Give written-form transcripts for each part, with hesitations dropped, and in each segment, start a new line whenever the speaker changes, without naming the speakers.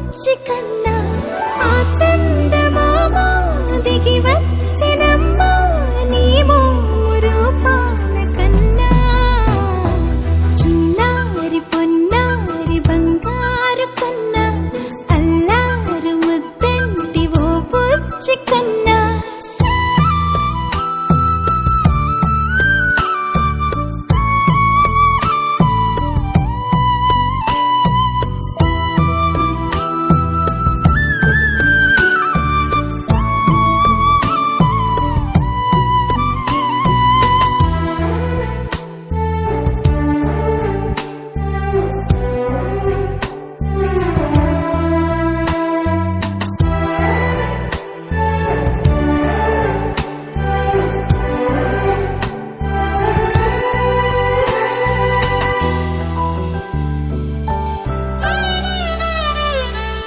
బుచ్చి కన్నా ఆ చందమామ దిగి వచ్చినమ్మా నీ రూపాల కన్నా చిన్నారి పొన్నారి బంగారు కన్నా అల్లారు ముద్దంటి ఓ బుచ్చి కన్నా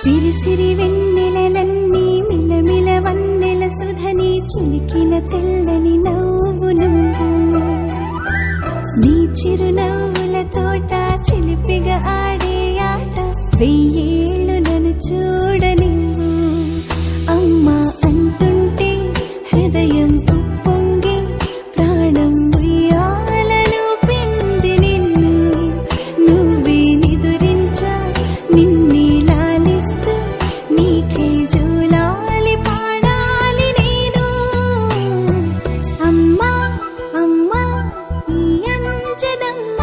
సిరి సిరి వెన్నెలలన్నీ మిలమిల వన్నెల సుధని చిలికిన తెల్లని నవ్వు నువ్వు నీ చిరునవ్వుల తోట చిలిపిగా ఆడే ఆట వెయ్యేళ్ళు నన్ను చూడనివ్వు అమ్మా అంటుంటే హృదయం ఉప్పొంగి ప్రాణం ఉయ్యాలలో పిండి నిన్ను నువ్వే నిదురించా నిన్నే నీకే జూలాలి పాడాలి నేను అమ్మా అమ్మా ఈ అంజనమ్మ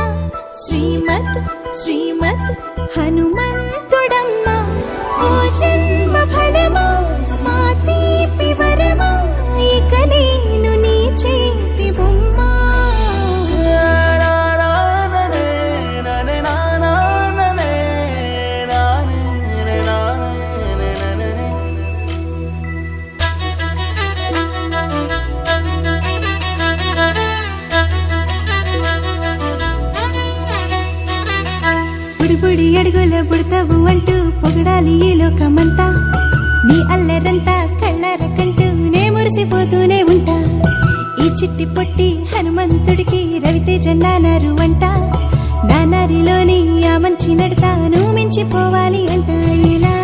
శ్రీమత్ శ్రీమత్ హనుమంతుడమ్మ ఓ జన్మ ఫలమా మా తీపి వరమా ఇక నేను నీ చేతి బొమ్మ బుడి అడుగుల బుడతావు అంటూ పొగడాలి ఈ లోకమంతా నీ అల్లరంతా కళ్ళారకంటూ నే మురిసిపోతూనే ఉంటా ఈ చిట్టి పొట్టి హనుమంతుడికి రవితేజ నానారు అంట నానారిలోని ఆ మంచి నడతా నువ్వు మించిపోవాలి అంట ఇలా